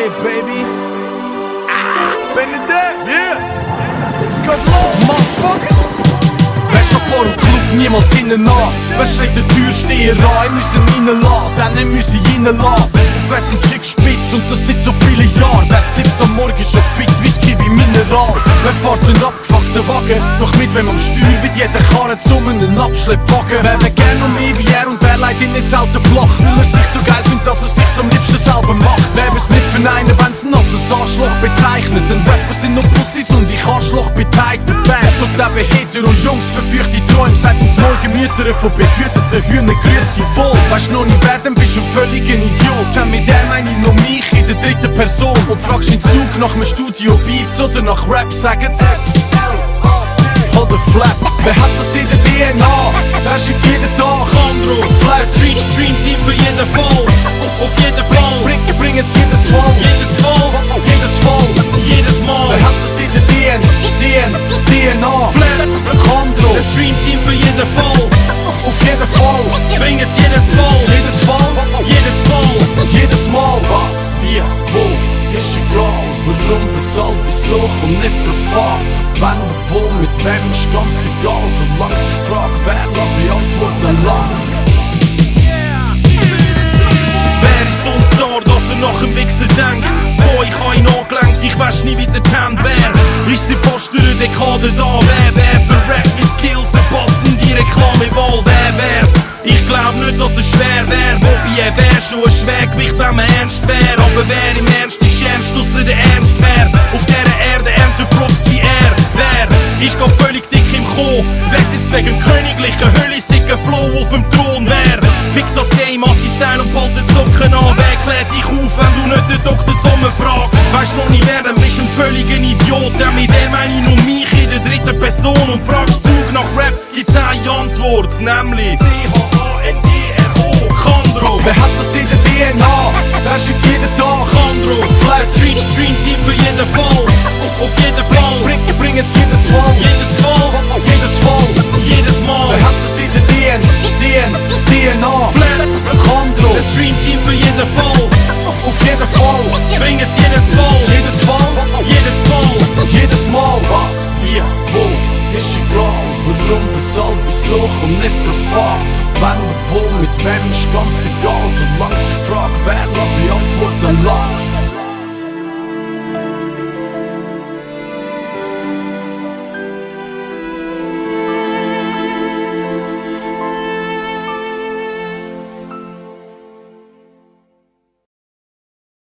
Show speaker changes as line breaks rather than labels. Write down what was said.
Benedict, baby. Benedict, yeah. Es geht los, motherfuckers. Weisst du, vor dem Club niemals hinein an. Wer steht der Türsteher an? Ich müssen reinlassen, dann müssen sie reinlassen. Wer sind schick spitz und das seit so vielen Jahren. Wer sieht am Morgen schon fit, Whisky wie Mineral. Wer fährt einen abgefuckten Wagen? Doch mit wem am Steuer wird jeder Karren zum einen Abschleppwagen. Wer will gern um mich wie er und wer leidet ihn nicht selten flach, weil er sich so geil findet, dass er sich am liebsten selber macht. Wer es nicht verneinen, wenn's ihn als ein Arschloch bezeichnet. Denn Rapper sind nur Pussys und ich Arschloch beteiligte Bands. Und eben Hater und Jungs verfürchte Träume, seit uns morgen Mütter von behüteten Hühnern grüezi wohl. Weisst noch nicht wer, dann bist du ein völliger Idiot. Mit der meine ich noch mich in der dritten Person. Und fragst in Zug nach einem Studio Beats oder nach Rap, sagen's oder Flap. Wer hat das in der DNA? Wer schickt jeden Tag Andro? Flash Stream Team für jeden Fall. Auf jeden Fall bringen's jedes Fall. Jedes Fall, jedes Mal. Wer hat das in der DNA? Flash Andro, ein Stream Team für jeden Fall. Auf jeden Fall bringen's jedes Fall. Jedes Mal. Was, wie, wo, ist egal. Warum, weshalb, wieso, kommt nicht drauf an. Wenn, wo, mit wem, ist ganz egal. Solange sich fragt, wer beantworten lässt.
Wer ist so ein Star, dass er nach dem Wichsen denkt? Boah, ich hab ihn angelenkt, ich weiss nie, wie der Trend wär. Ist sie fast durch eine Dekade da? Wer verreckt mit Skills, passen die Reklamewahl, wer wär's? Ich glaub nicht, dass es schwer wär, wobei er wär schon ein Schwergewicht, wenn man ernst wär. Aber wer im Ernst ist ernst, ausser der Ernst wär. Auf dieser Erde erntet Props wie er wär. Ich geh völlig dick im Kopf, wer sitzt wegen dem königlichen Höllisigen Flow auf dem Thron wär. Fick das Game, Assistent und halt die Socken an. Wer klärt dich auf, wenn du nicht den Dr. Sommer fragst? Weisst noch nicht wer, dann bist ein völliger Idiot. Denn mit dem meine ich nur mich in der dritten Person. Und fragst Zug nach Rap, gibt's eine Antwort, nämlich C-H-A-N-D-R-O, Chandro.
Wer hat das in der DNA? Wer schickt jeden Tag
Chandro, Flash Stream Team für jeden Fall. Auf jeden Fall
bringen's jedes Fall.
Jedes Mal.
Wer hat das in der DNA?
Flash
Chandro,
ein Stream Team für jeden Fall.
auf jeden Fall
Bringen's jedes Fall.
Jedes Mal. Was, wie, wo, ist egal. Warum, weshalb, wieso, kommt nicht drauf an. Wenn, wo, mit wem, ist ganz egal. Solange sich fragt, wer beantworten lässt.